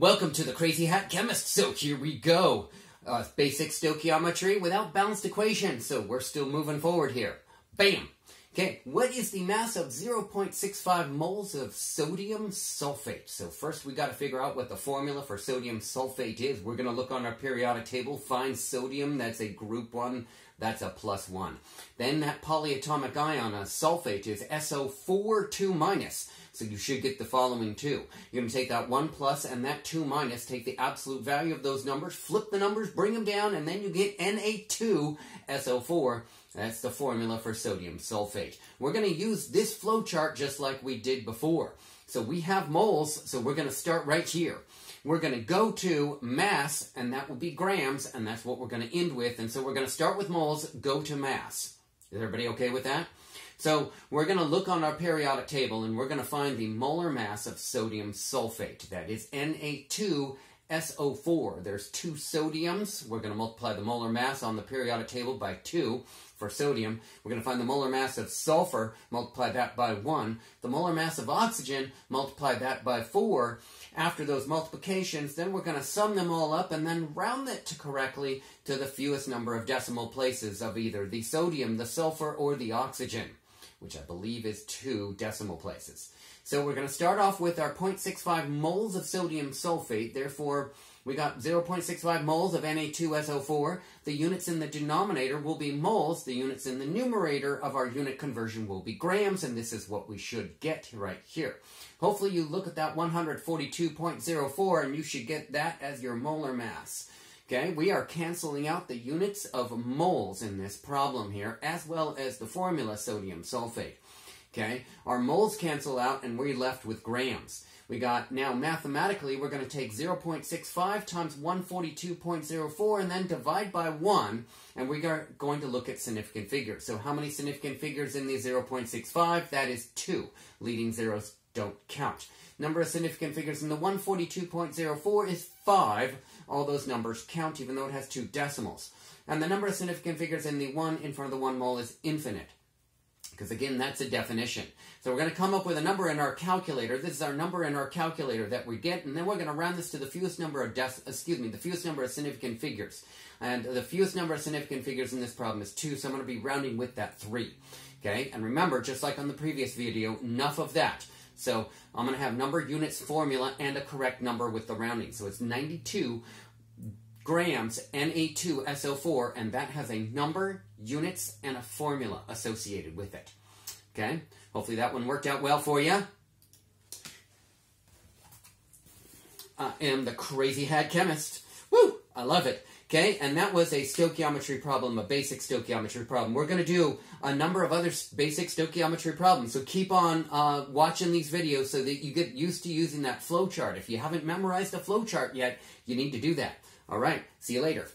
Welcome to the Crazy Hat Chemist. So here we go. Basic stoichiometry without balanced equations. So we're still moving forward here. Bam! Okay, what is the mass of 0.65 moles of sodium sulfate? So first we got to figure out what the formula for sodium sulfate is. We're going to look on our periodic table, find sodium, that's a group 1, that's a +1. Then that polyatomic ion, a sulfate, is SO4 2-. So you should get the following two. You're going to take that 1+ and that 2-, take the absolute value of those numbers, flip the numbers, bring them down, and then you get Na2SO4. That's the formula for sodium sulfate. We're going to use this flowchart just like we did before. So we have moles, so we're going to start right here. We're going to go to mass, and that will be grams, and that's what we're going to end with. And so we're going to start with moles, go to mass. Is everybody okay with that? So we're going to look on our periodic table, and we're going to find the molar mass of sodium sulfate. That is Na2SO4. There's 2 sodiums. We're going to multiply the molar mass on the periodic table by 2 for sodium. We're going to find the molar mass of sulfur, multiply that by 1. The molar mass of oxygen, multiply that by 4. After those multiplications, then we're going to sum them all up and then round it to correctly to the fewest number of decimal places of either the sodium, the sulfur, or the oxygen, which I believe is 2 decimal places. So we're going to start off with our 0.65 moles of sodium sulfate. Therefore, we got 0.65 moles of Na2SO4. The units in the denominator will be moles. The units in the numerator of our unit conversion will be grams, and this is what we should get right here. Hopefully you look at that 142.04, and you should get that as your molar mass. Okay, we are canceling out the units of moles in this problem here, as well as the formula sodium sulfate. Okay, our moles cancel out, and we're left with grams. We got, now mathematically, we're going to take 0.65 times 142.04 and then divide by 1, and we are going to look at significant figures. So how many significant figures in the 0.65? That is 2. Leading zeros don't count. Number of significant figures in the 142.04 is 5. All those numbers count, even though it has 2 decimals. And the number of significant figures in the 1 in front of the 1 mole is infinite. Because again, that's a definition. So we're going to come up with a number in our calculator. This is our number in our calculator that we get, and then we're going to round this to the fewest number of the fewest number of significant figures. And the fewest number of significant figures in this problem is 2, so I'm going to be rounding with that 3. Okay? And remember, just like on the previous video, enough of that. So I'm going to have number, units, formula, and a correct number with the rounding. So it's 92 grams Na2SO4, and that has a number, units, and a formula associated with it. Okay? Hopefully that one worked out well for you. I am the Crazy Hat Chemist. Woo! I love it. Okay? And that was a stoichiometry problem, a basic stoichiometry problem. We're going to do a number of other basic stoichiometry problems, so keep on watching these videos so that you get used to using that flowchart. If you haven't memorized a flowchart yet, you need to do that. All right, see you later.